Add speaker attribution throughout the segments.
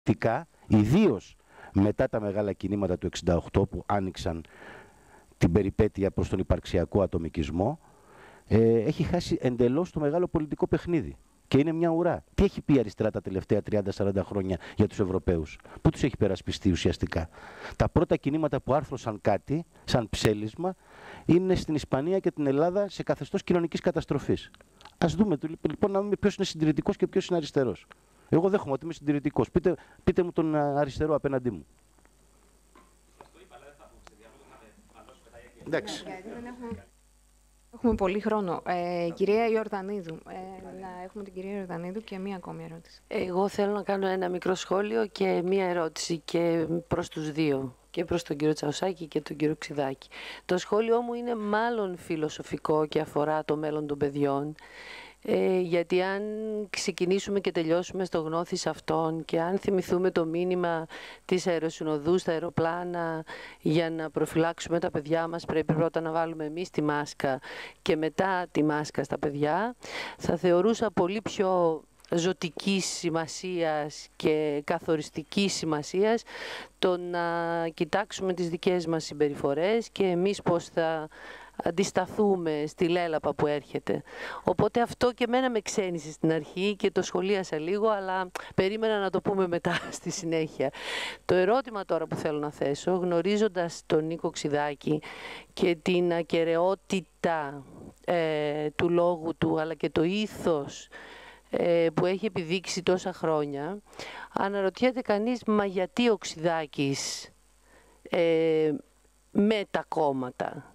Speaker 1: πολιτικά, ιδίως μετά τα μεγάλα κινήματα του 1968 που άνοιξαν την περιπέτεια προς τον υπαρξιακό ατομικισμό, έχει χάσει εντελώς το μεγάλο πολιτικό παιχνίδι. Και είναι μια ουρά. Τι έχει πει η αριστερά τα τελευταία 30-40 χρόνια για τους Ευρωπαίους? Πού τους έχει περασπιστεί ουσιαστικά? Τα πρώτα κινήματα που άρθρωσαν κάτι, σαν ψέλισμα, είναι στην Ισπανία και την Ελλάδα σε καθεστώς κοινωνικής καταστροφής. Ας δούμε λοιπόν να δούμε ποιος είναι συντηρητικός και ποιος είναι αριστερός. Εγώ δέχομαι ότι είμαι συντηρητικός. Πείτε μου τον αριστερό απέναντί μου. Εντάξει.
Speaker 2: Έχουμε πολύ χρόνο. Κυρία Ιορδανίδου, να έχουμε την κυρία Ιορδανίδου και μία ακόμη ερώτηση.
Speaker 3: Εγώ θέλω να κάνω ένα μικρό σχόλιο και μία ερώτηση και προς τους δύο, και προς τον κύριο Τσαουσάκη και τον κύριο Ξιδάκη. Το σχόλιο μου είναι μάλλον φιλοσοφικό και αφορά το μέλλον των παιδιών. Γιατί αν ξεκινήσουμε και τελειώσουμε στο γνώθις αυτών και αν θυμηθούμε το μήνυμα της αεροσυνοδού στα αεροπλάνα, για να προφυλάξουμε τα παιδιά μας πρέπει πρώτα να βάλουμε εμείς τη μάσκα και μετά τη μάσκα στα παιδιά, θα θεωρούσα πολύ πιο ζωτικής σημασίας και καθοριστικής σημασίας το να κοιτάξουμε τις δικές μας συμπεριφορές και εμείς πώς θα αντισταθούμε στη λέλαπα που έρχεται. Οπότε αυτό και εμένα με ξένησε στην αρχή και το σχολίασα λίγο, αλλά περίμενα να το πούμε μετά στη συνέχεια. Το ερώτημα τώρα που θέλω να θέσω, γνωρίζοντας τον Νίκο Ξιδάκη και την ακεραιότητα του λόγου του, αλλά και το ήθος που έχει επιδείξει τόσα χρόνια, αναρωτιέται κανείς, μα γιατί ο Ξιδάκης με τα κόμματα?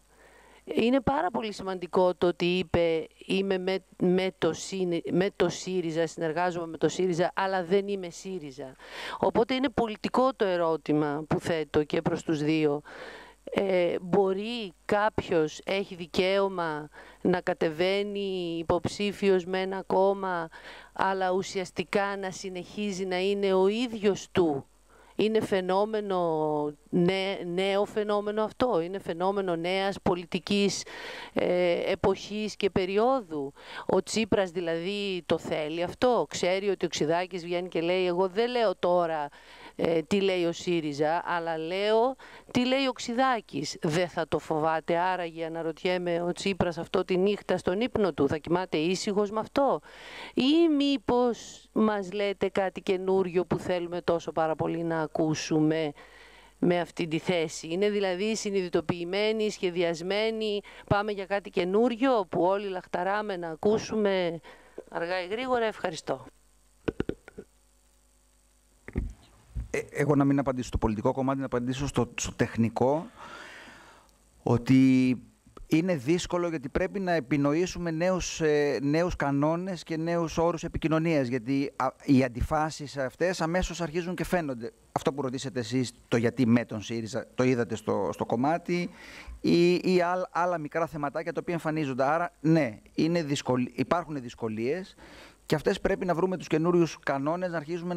Speaker 3: Είναι πάρα πολύ σημαντικό το ότι είπε είμαι με το ΣΥΡΙΖΑ, συνεργάζομαι με το ΣΥΡΙΖΑ, αλλά δεν είμαι ΣΥΡΙΖΑ. Οπότε είναι πολιτικό το ερώτημα που θέτω και προς τους δύο. Μπορεί κάποιος, έχει δικαίωμα να κατεβαίνει υποψήφιος με ένα κόμμα, αλλά ουσιαστικά να συνεχίζει να είναι ο ίδιος του? Είναι φαινόμενο, νέο φαινόμενο αυτό, είναι φαινόμενο νέας πολιτικής εποχής και περίοδου. Ο Τσίπρας δηλαδή το θέλει αυτό, ξέρει ότι ο Ξιδάκης βγαίνει και λέει εγώ δεν λέω τώρα τι λέει ο ΣΥΡΙΖΑ, αλλά λέω τι λέει ο Ξιδάκης. Δεν θα το φοβάται άραγε, αναρωτιέμαι, ο Τσίπρας αυτό τη νύχτα στον ύπνο του? Θα κοιμάται ήσυχος με αυτό? Ή μήπως μας λέτε κάτι καινούριο που θέλουμε τόσο πάρα πολύ να ακούσουμε με αυτή τη θέση? Είναι δηλαδή συνειδητοποιημένοι, σχεδιασμένοι, πάμε για κάτι καινούριο που όλοι λαχταράμε να ακούσουμε αργά ή γρήγορα? Ευχαριστώ.
Speaker 4: Εγώ να μην απαντήσω στο πολιτικό κομμάτι, να απαντήσω στο τεχνικό, ότι είναι δύσκολο γιατί πρέπει να επινοήσουμε νέους κανόνες και νέους όρους επικοινωνίας, γιατί οι αντιφάσεις αυτές αμέσως αρχίζουν και φαίνονται. Αυτό που ρωτήσατε εσείς, το γιατί με τον ΣΥΡΙΖΑ, το είδατε στο κομμάτι, ή άλλα μικρά θεματάκια τα οποία εμφανίζονται. Άρα, ναι, υπάρχουν δυσκολίες. Και αυτές πρέπει να βρούμε τους καινούριους κανόνες, να αρχίζουμε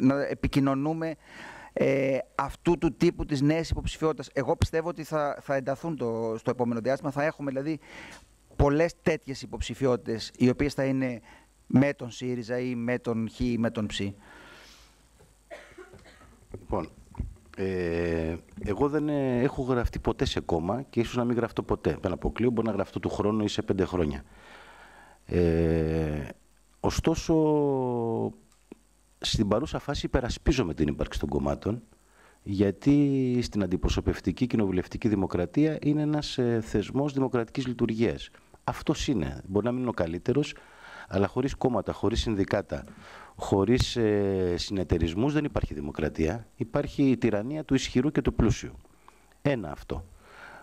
Speaker 4: να επικοινωνούμε αυτού του τύπου της νέας υποψηφιότητας. Εγώ πιστεύω ότι θα ενταθούν στο επόμενο διάστημα. Θα έχουμε δηλαδή πολλές τέτοιες υποψηφιότητες, οι οποίες θα είναι με τον ΣΥΡΙΖΑ ή με τον Χ ή με τον Ψ.
Speaker 1: Λοιπόν, εγώ δεν έχω γραφτεί ποτέ σε κόμμα και ίσως να μην γραφτώ ποτέ. Δεν αποκλείω, μπορεί να γραφτώ του χρόνου ή σε 5 χρόνια. Ωστόσο, στην παρούσα φάση υπερασπίζομαι την ύπαρξη των κομμάτων, γιατί στην αντιπροσωπευτική κοινοβουλευτική δημοκρατία είναι ένας θεσμός δημοκρατικής λειτουργίας. Αυτός είναι. Μπορεί να μην είναι ο καλύτερος, αλλά χωρίς κόμματα, χωρίς συνδικάτα, χωρίς συνεταιρισμούς δεν υπάρχει δημοκρατία. Υπάρχει η τυραννία του ισχυρού και του πλούσιου. Ένα αυτό.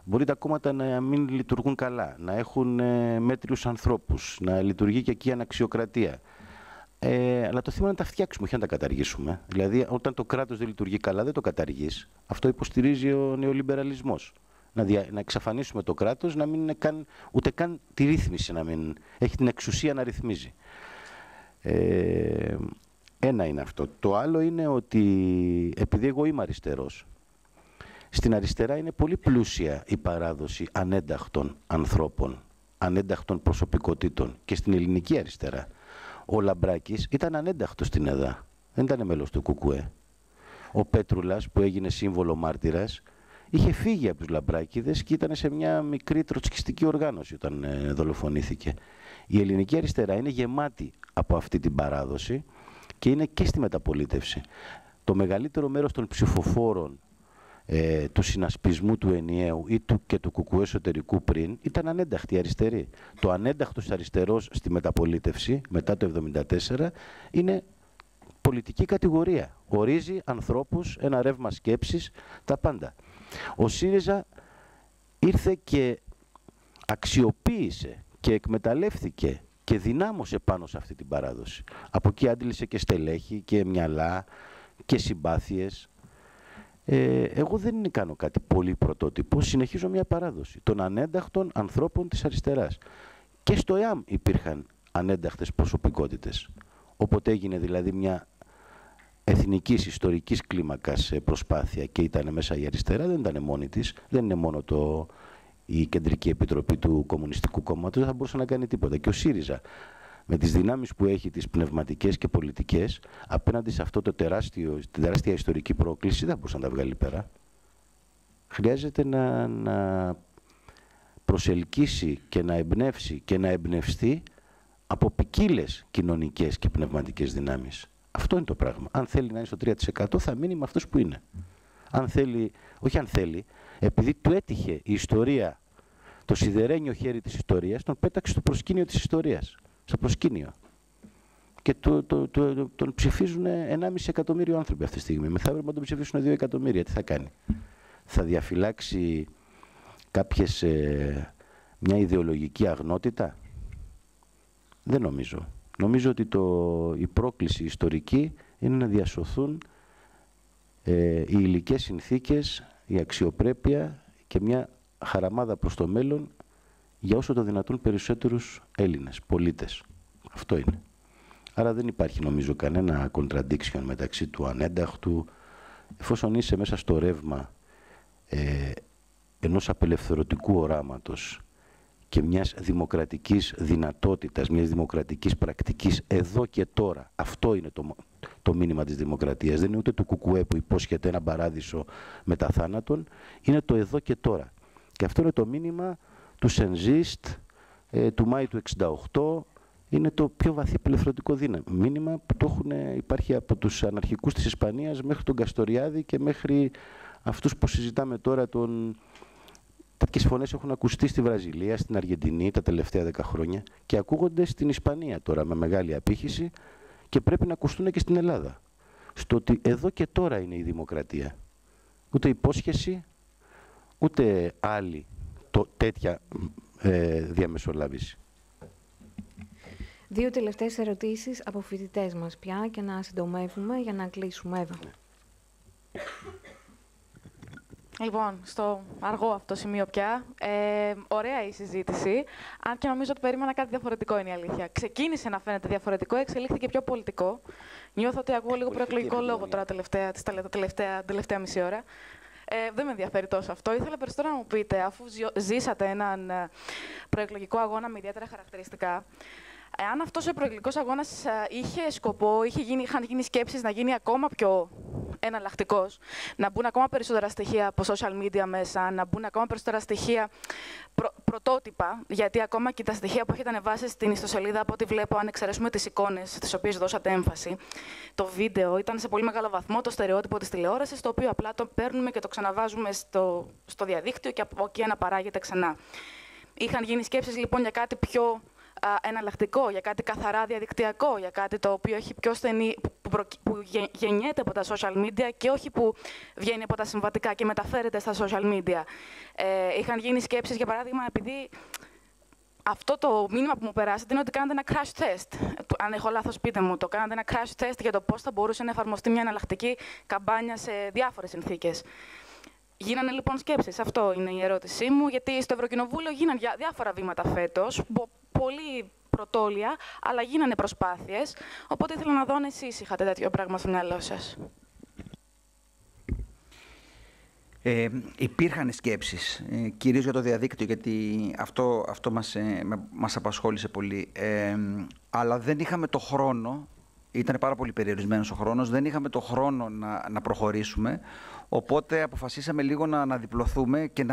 Speaker 1: Μπορεί τα κόμματα να μην λειτουργούν καλά, να έχουν μέτριους ανθρώπους, να λειτουργεί και εκεί η αναξιοκρατία. Αλλά το θέμα είναι να τα φτιάξουμε, όχι να τα καταργήσουμε. Δηλαδή, όταν το κράτος δεν λειτουργεί καλά, δεν το καταργείς. Αυτό υποστηρίζει ο νεολιμπεραλισμός. Να εξαφανίσουμε το κράτος, να μην είναι ούτε καν τη ρύθμιση, να μην έχει την εξουσία να ρυθμίζει. Ένα είναι αυτό. Το άλλο είναι ότι, επειδή εγώ είμαι αριστερός, στην αριστερά είναι πολύ πλούσια η παράδοση ανένταχτων ανθρώπων, ανένταχτων προσωπικότητων και στην ελληνική αριστερά. Ο Λαμπράκης ήταν ανένταχτος στην ΕΔΑ. δεν ήταν μέλος του ΚΚΕ. Ο Πέτρουλας, που έγινε σύμβολο μάρτυρας, είχε φύγει από τους Λαμπράκηδες και ήταν σε μια μικρή τροτσκιστική οργάνωση όταν δολοφονήθηκε. Η ελληνική αριστερά είναι γεμάτη από αυτή την παράδοση και είναι και στη μεταπολίτευση. Το μεγαλύτερο μέρος των ψηφοφόρων του συνασπισμού του ενιαίου ή και του ΚΚΕ εσωτερικού πριν ήταν ανένταχτοι αριστεροί. Το ανένταχτος αριστερός στη μεταπολίτευση μετά το 1974 είναι πολιτική κατηγορία. Ορίζει ανθρώπους, ένα ρεύμα σκέψης, τα πάντα. Ο ΣΥΡΙΖΑ ήρθε και αξιοποίησε και εκμεταλλεύθηκε και δυνάμωσε πάνω σε αυτή την παράδοση. Από εκεί άντλησε και στελέχη και μυαλά και συμπάθειες. Εγώ δεν κάνω κάτι πολύ πρωτότυπο, συνεχίζω μια παράδοση των ανένταχτων ανθρώπων της αριστεράς. Και στο ΕΑΜ υπήρχαν ανένταχτες προσωπικότητες. Όποτε έγινε δηλαδή μια εθνικής ιστορικής κλίμακας προσπάθεια και ήταν μέσα η αριστερά, δεν ήταν μόνη της, δεν είναι μόνο η Κεντρική Επιτροπή του Κομμουνιστικού Κόμματος, δεν θα μπορούσε να κάνει τίποτα. Και ο ΣΥΡΙΖΑ, με τις δυνάμεις που έχει, τις πνευματικές και πολιτικές, απέναντι σε αυτό την τεράστια ιστορική πρόκληση, δεν μπορούσε να τα βγάλει πέρα. Χρειάζεται να προσελκύσει και να εμπνεύσει και να εμπνευστεί από ποικίλες κοινωνικές και πνευματικές δυνάμεις. Αυτό είναι το πράγμα. Αν θέλει να είναι στο 3% θα μείνει με αυτός που είναι. Αν θέλει, όχι αν θέλει, επειδή του έτυχε η ιστορία, το σιδερένιο χέρι της ιστορίας, τον πέταξε στο προσκήνιο της ιστορίας. Στο προσκήνιο. Και τον ψηφίζουν 1,5 εκατομμύριο άνθρωποι αυτή τη στιγμή. Μεθαύριο να τον ψηφίσουν 2 εκατομμύρια. Τι θα κάνει? Θα διαφυλάξει μια ιδεολογική αγνότητα? Δεν νομίζω. Νομίζω ότι η πρόκληση ιστορική είναι να διασωθούν οι υλικές συνθήκες, η αξιοπρέπεια και μια χαραμάδα προς το μέλλον για όσο το δυνατόν περισσότερους Έλληνες, πολίτες. Αυτό είναι. Άρα δεν υπάρχει νομίζω κανένα contradiction μεταξύ του ανένταχτου, εφόσον είσαι μέσα στο ρεύμα ενός απελευθερωτικού οράματος και μιας δημοκρατικής δυνατότητας, μιας δημοκρατικής πρακτικής εδώ και τώρα. Αυτό είναι το μήνυμα της δημοκρατίας. Δεν είναι ούτε του ΚΚΕ που υπόσχεται ένα παράδεισο μετά θάνατον, είναι το εδώ και τώρα. Και αυτό είναι το μήνυμα του Σενζίστ, του Μάη του 1968, είναι το πιο βαθύ απελευθερωτικό μήνυμα που υπάρχει από τους αναρχικούς της Ισπανίας μέχρι τον Καστοριάδη και μέχρι αυτούς που συζητάμε τώρα. Τέτοιες φωνές έχουν ακουστεί στη Βραζιλία, στην Αργεντινή τα τελευταία 10 χρόνια και ακούγονται στην Ισπανία τώρα με μεγάλη απήχηση και πρέπει να ακουστούν και στην Ελλάδα. Στο ότι εδώ και τώρα είναι η δημοκρατία. Ούτε υπόσχεση, ούτε άλλη τέτοια διαμεσολάβηση.
Speaker 2: 2 τελευταίες ερωτήσεις από φοιτητές μας πια και να συντομεύουμε για να κλείσουμε εδώ.
Speaker 5: Λοιπόν, στο αργό αυτό σημείο πια, ωραία η συζήτηση, αν και νομίζω ότι περίμενα κάτι διαφορετικό είναι η αλήθεια. Ξεκίνησε να φαίνεται διαφορετικό, εξελίχθηκε πιο πολιτικό. Νιώθω ότι ακούω λίγο προεκλογικό λόγο τώρα τελευταία μισή ώρα. Δεν με ενδιαφέρει τόσο αυτό. Ήθελα περισσότερο να μου πείτε, αφού ζήσατε έναν προεκλογικό αγώνα με ιδιαίτερα χαρακτηριστικά, εάν αυτός ο προεκλογικός αγώνας είχε σκοπό, είχαν γίνει σκέψεις να γίνει ακόμα πιο εναλλακτικός, να μπουν ακόμα περισσότερα στοιχεία από social media μέσα, να μπουν ακόμα περισσότερα στοιχεία πρωτότυπα, γιατί ακόμα και τα στοιχεία που έχετε ανεβάσει στην ιστοσελίδα, από ό,τι βλέπω, αν εξαιρέσουμε τις εικόνες στις οποίες δώσατε έμφαση, το βίντεο ήταν σε πολύ μεγάλο βαθμό το στερεότυπο της τηλεόρασης, το οποίο απλά το παίρνουμε και το ξαναβάζουμε στο διαδίκτυο και από εκεί αναπαράγεται ξανά. Είχαν γίνει σκέψεις λοιπόν για κάτι πιο εναλλακτικό, για κάτι καθαρά διαδικτυακό, για κάτι το οποίο έχει πιο στενή, που γεννιέται από τα social media και όχι που βγαίνει από τα συμβατικά και μεταφέρεται στα social media. Είχαν γίνει σκέψεις, για παράδειγμα, επειδή αυτό το μήνυμα που μου περάσατε είναι ότι κάνατε ένα crash test. Αν έχω λάθος, πείτε μου το. Κάνατε ένα crash test για το πώς θα μπορούσε να εφαρμοστεί μια εναλλακτική καμπάνια σε διάφορες συνθήκες. Γίνανε λοιπόν σκέψεις. Αυτό είναι η ερώτησή μου, γιατί στο Ευρωκοινοβούλιο γίνανε διάφορα βήματα φέτος, πολύ πρωτόλια, αλλά γίνανε προσπάθειες. Οπότε ήθελα να δω αν εσείς είχατε τέτοιο πράγμα στο μυαλό σας.
Speaker 4: Υπήρχαν σκέψεις, κυρίως για το διαδίκτυο, γιατί αυτό μας απασχόλησε πολύ. Αλλά δεν είχαμε το χρόνο ήταν πάρα πολύ περιορισμένος ο χρόνος, δεν είχαμε το χρόνο να προχωρήσουμε, οπότε αποφασίσαμε λίγο να αναδιπλωθούμε και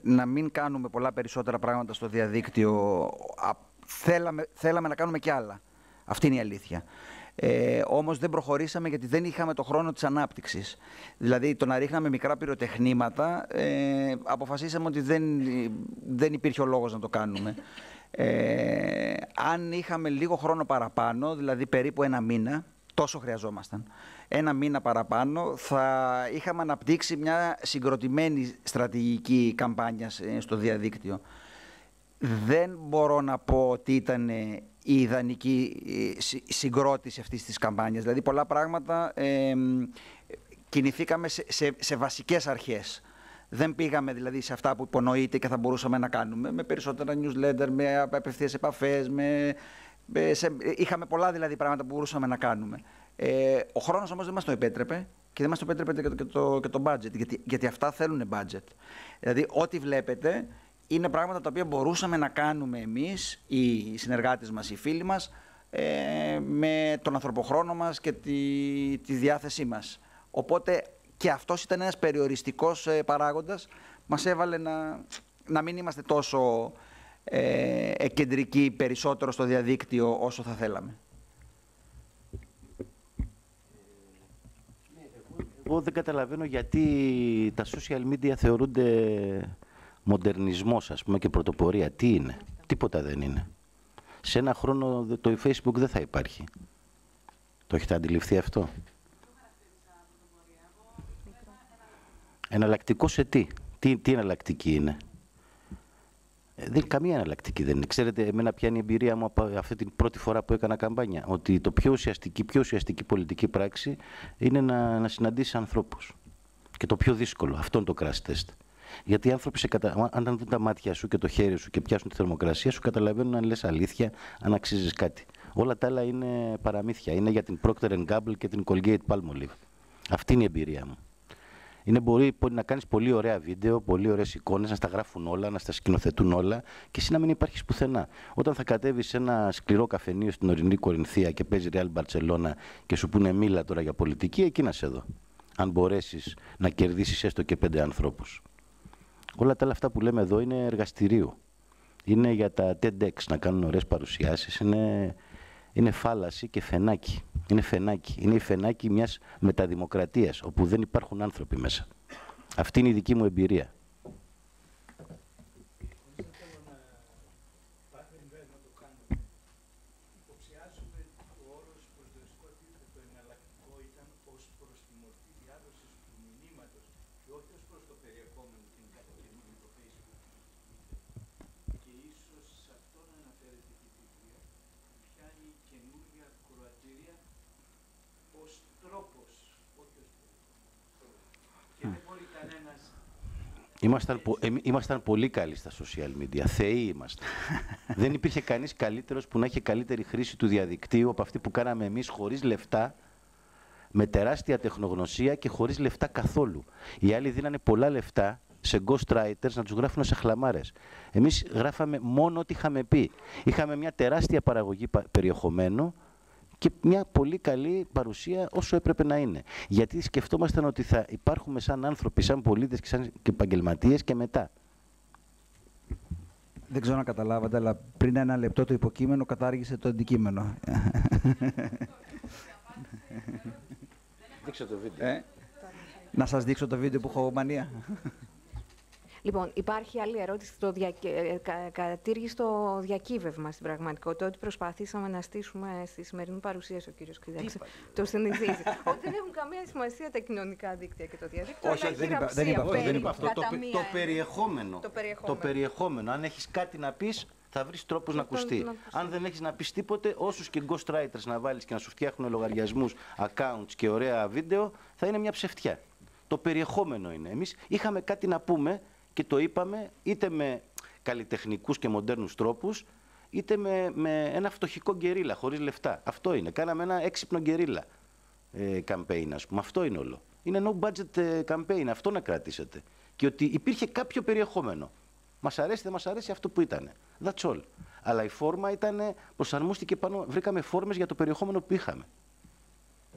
Speaker 4: να μην κάνουμε πολλά περισσότερα πράγματα στο διαδίκτυο. Θέλαμε να κάνουμε κι άλλα. Αυτή είναι η αλήθεια. Όμως δεν προχωρήσαμε γιατί δεν είχαμε το χρόνο της ανάπτυξης. Δηλαδή το να ρίχναμε μικρά πυροτεχνήματα, αποφασίσαμε ότι δεν υπήρχε ο λόγος να το κάνουμε. Αν είχαμε λίγο χρόνο παραπάνω, δηλαδή περίπου 1 μήνα, τόσο χρειαζόμασταν, 1 μήνα παραπάνω, θα είχαμε αναπτύξει μια συγκροτημένη στρατηγική καμπάνια στο διαδίκτυο. Δεν μπορώ να πω ότι ήταν η ιδανική συγκρότηση αυτής της καμπάνιας. Δηλαδή πολλά πράγματα κινηθήκαμε σε βασικές αρχές. Δεν πήγαμε δηλαδή σε αυτά που υπονοείται και θα μπορούσαμε να κάνουμε, με περισσότερα newsletter, με απευθείας επαφές, είχαμε πολλά δηλαδή πράγματα που μπορούσαμε να κάνουμε. Ο χρόνος όμως δεν μας το επέτρεπε και δεν μας το επέτρεπε και το budget, γιατί αυτά θέλουν budget. Δηλαδή ό,τι βλέπετε είναι πράγματα τα οποία μπορούσαμε να κάνουμε εμείς, οι συνεργάτες μας, οι φίλοι μας, με τον ανθρωποχρόνο μας και τη διάθεσή μας. Οπότε και αυτός ήταν ένας περιοριστικός παράγοντας, μας έβαλε να μην είμαστε τόσο κεντρικοί περισσότερο στο διαδίκτυο όσο θα θέλαμε.
Speaker 1: Εγώ δεν καταλαβαίνω γιατί τα social media θεωρούνται μοντερνισμός, ας πούμε, και πρωτοπορία. Τι είναι? Τίποτα δεν είναι. Σε 1 χρόνο το Facebook δεν θα υπάρχει. Το έχετε αντιληφθεί αυτό? Εναλλακτικό σε τι? Τι εναλλακτική είναι? Καμία εναλλακτική δεν είναι. Ξέρετε, εμένα ποια είναι η εμπειρία μου από αυτή την πρώτη φορά που έκανα καμπάνια? Ότι το πιο ουσιαστική πολιτική πράξη είναι να συναντήσεις ανθρώπους. Και το πιο δύσκολο, αυτό είναι το crash test. Γιατί οι άνθρωποι, αν δουν τα μάτια σου και το χέρι σου και πιάσουν τη θερμοκρασία σου, καταλαβαίνουν αν λες αλήθεια, αν αξίζεις κάτι. Όλα τα άλλα είναι παραμύθια. Είναι για την Procter & Gamble και την Colgate-Palmolive. Αυτή είναι η εμπειρία μου. Μπορεί να κάνεις πολύ ωραία βίντεο, πολύ ωραίες εικόνες, να στα γράφουν όλα, να στα σκηνοθετούν όλα και εσύ να μην υπάρχεις πουθενά. Όταν θα κατέβεις σε ένα σκληρό καφενείο στην ορεινή Κορινθία και παίζει Real Barcelona και σου πούνε μίλα τώρα για πολιτική, εκεί να σε δω. Αν μπορέσεις να κερδίσεις έστω και 5 ανθρώπους. Όλα τα άλλα αυτά που λέμε εδώ είναι εργαστηρίου. Είναι για τα TEDx να κάνουν ωραίες παρουσιάσεις. Είναι φάλαση και φενάκι. Είναι φενάκι. Είναι η φενάκι μιας μεταδημοκρατίας, όπου δεν υπάρχουν άνθρωποι μέσα. Αυτή είναι η δική μου εμπειρία. Ήμασταν πολύ καλοί στα social media. Θεοί ήμασταν. Δεν υπήρχε κανείς καλύτερος που να είχε καλύτερη χρήση του διαδικτύου από αυτή που κάναμε εμείς, χωρίς λεφτά, με τεράστια τεχνογνωσία και χωρίς λεφτά καθόλου. Οι άλλοι δίνανε πολλά λεφτά σε ghostwriters να τους γράφουν σε χλαμάρες. Εμείς γράφαμε μόνο ό,τι είχαμε πει. Είχαμε μια τεράστια παραγωγή περιεχομένου και μια πολύ καλή παρουσία όσο έπρεπε να είναι. Γιατί σκεφτόμασταν ότι θα υπάρχουμε σαν άνθρωποι, σαν πολίτες και σαν επαγγελματίες και μετά.
Speaker 4: Δεν ξέρω να καταλάβατε, αλλά πριν 1 λεπτό το υποκείμενο κατάργησε το αντικείμενο.
Speaker 1: Δείξε το βίντεο.
Speaker 4: Να σας δείξω το βίντεο που έχω μανία.
Speaker 2: Λοιπόν, υπάρχει άλλη ερώτηση. Κατήργησε το διακύβευμα στην πραγματικότητα. Ότι προσπαθήσαμε να στήσουμε στη σημερινή παρουσίαση ο κύριος Κριζάκης. Το συνηθίζει. Ότι δεν έχουν καμία σημασία τα κοινωνικά δίκτυα και το διαδίκτυο.
Speaker 4: Όχι, δεν είπα αυτό.
Speaker 1: Το περιεχόμενο. Αν έχεις κάτι να πεις, θα βρεις τρόπους να ακουστεί. Αν δεν έχεις να πεις τίποτε, όσους και ghostwriters να βάλεις και να σου φτιάχνουν λογαριασμούς, accounts και ωραία βίντεο, θα είναι μια ψευτιά. Το περιεχόμενο είναι. Εμείς είχαμε κάτι να πούμε και το είπαμε είτε με καλλιτεχνικούς και μοντέρνους τρόπους, είτε με ένα φτωχικό γκερίλα, χωρίς λεφτά. Αυτό είναι. Κάναμε ένα έξυπνο γκερίλα campaign, ας πούμε. Αυτό είναι όλο. Είναι no budget campaign. Αυτό να κρατήσετε. Και ότι υπήρχε κάποιο περιεχόμενο. Μας αρέσει, δεν μας αρέσει αυτό που ήταν. That's all. Αλλά η φόρμα ήταν, προσαρμόστηκε πάνω, βρήκαμε φόρμες για το περιεχόμενο που είχαμε.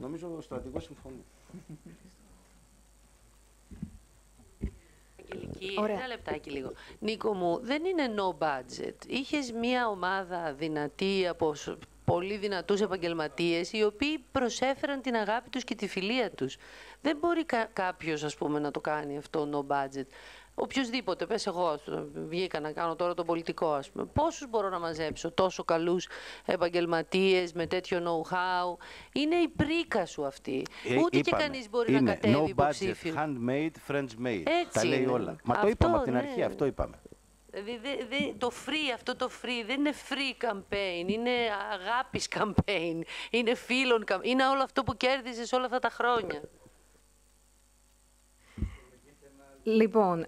Speaker 1: Νομίζω ο στρατηγός συμφωνεί.
Speaker 3: Ένα λεπτάκι λίγο. Νίκο μου, δεν είναι no budget. Είχες μία ομάδα δυνατή από πολύ δυνατούς επαγγελματίες, οι οποίοι προσέφεραν την αγάπη τους και τη φιλία τους. Δεν μπορεί κάποιος, ας πούμε, να το κάνει αυτό no budget. Οποιοςδήποτε, πες εγώ, βγήκα να κάνω τώρα τον πολιτικό, ας πούμε. Πόσους μπορώ να μαζέψω, τόσο καλούς επαγγελματίες με τέτοιο know-how. Είναι η πρίκα σου αυτή. Ούτε και κανείς μπορεί να κατέβει υποψήφιο.
Speaker 1: No budget, handmade, French made.
Speaker 3: Έτσι
Speaker 1: τα λέει
Speaker 3: είναι.
Speaker 1: όλα. Μα το είπαμε από την αρχή, αυτό είπαμε.
Speaker 3: Δηλαδή, αυτό το free δεν είναι free campaign, είναι αγάπης campaign, είναι φίλων campaign, είναι όλο αυτό που κέρδισες όλα αυτά τα χρόνια.
Speaker 2: Λοιπόν,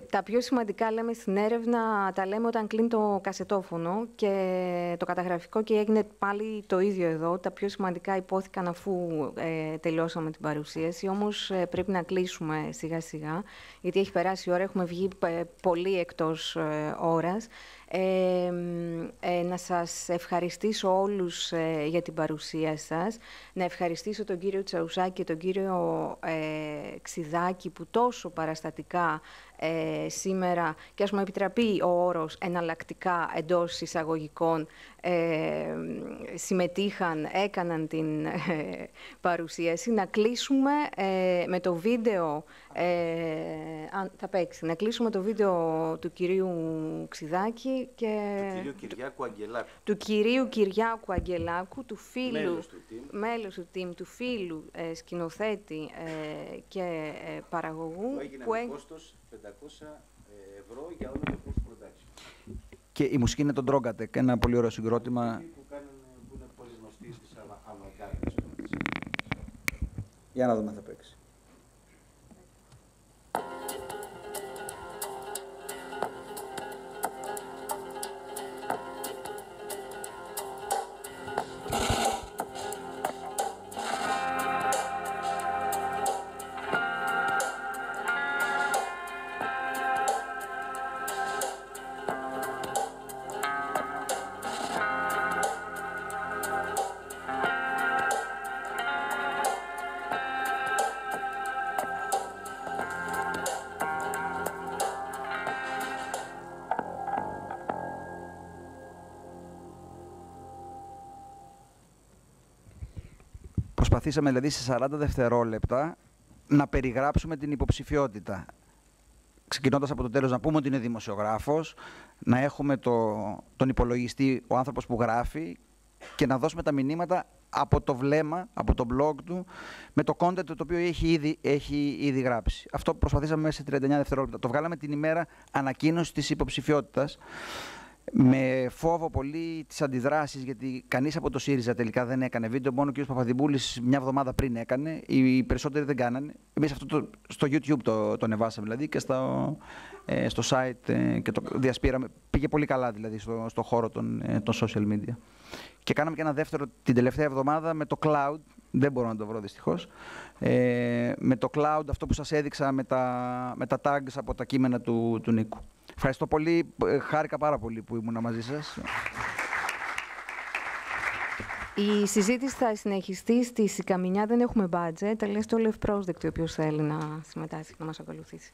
Speaker 2: τα πιο σημαντικά λέμε στην έρευνα, τα λέμε όταν κλείνει το κασετόφωνο και το καταγραφικό και έγινε πάλι το ίδιο εδώ. Τα πιο σημαντικά υπόθηκαν αφού τελειώσαμε την παρουσίαση, όμως πρέπει να κλείσουμε σιγά σιγά, γιατί έχει περάσει η ώρα, έχουμε βγει πολύ εκτός ώρας. Να σας ευχαριστήσω όλους για την παρουσία σας. Να ευχαριστήσω τον κύριο Τσαουσάκη και τον κύριο Ξιδάκη που τόσο παραστατικά σήμερα, και ας μου επιτραπεί ο όρος εναλλακτικά εντός εισαγωγικών, συμμετείχαν, έκαναν την παρουσίαση. Να κλείσουμε με το βίντεο, θα παίξει, να κλείσουμε το βίντεο του κυρίου Ξιδάκη και του κυρίου Κυριάκου Αγγελάκου, του φίλου, μέλος του team, του φίλου σκηνοθέτη και παραγωγού,
Speaker 1: που έγινε κόστος 500 ευρώ για όλο το post-production.
Speaker 4: Και η μουσική είναι το Ντρόγκατεκ, ένα πολύ ωραίο συγκρότημα.
Speaker 1: Που είναι πολύ γνωστή στις αβαντγκάρδες.
Speaker 4: Για να δούμε αν θα παίξει. Προσπαθήσαμε δηλαδή σε 40 δευτερόλεπτα να περιγράψουμε την υποψηφιότητα. Ξεκινώντας από το τέλος να πούμε ότι είναι δημοσιογράφος, να έχουμε τον υπολογιστή, ο άνθρωπος που γράφει, και να δώσουμε τα μηνύματα από το βλέμμα, από το blog του, με το content το οποίο έχει ήδη γράψει. Αυτό προσπαθήσαμε μέσα σε 39 δευτερόλεπτα. Το βγάλαμε την ημέρα ανακοίνωση της υποψηφιότητας. Με φόβο πολύ τις αντιδράσεις, γιατί κανείς από το ΣΥΡΙΖΑ τελικά δεν έκανε βίντεο, μόνο ο κ. Παπαδημούλης μια εβδομάδα πριν έκανε, οι περισσότεροι δεν κάνανε. Εμείς αυτό στο YouTube το ανεβάσαμε δηλαδή και στο site και το διασπήραμε. Πήγε πολύ καλά δηλαδή στο χώρο των social media. Και κάναμε και ένα δεύτερο την τελευταία εβδομάδα με το cloud, δεν μπορώ να το βρω δυστυχώς, με το cloud, αυτό που σας έδειξα με τα tags από τα κείμενα του Νίκου. Ευχαριστώ πολύ, χάρηκα πάρα πολύ που ήμουν μαζί σας.
Speaker 2: Η συζήτηση θα συνεχιστεί στη Σικαμινιά, δεν έχουμε budget, αλλά είναι στο ευπρόσδεκτο όποιος θέλει να συμμετάσχει, να μας ακολουθήσει.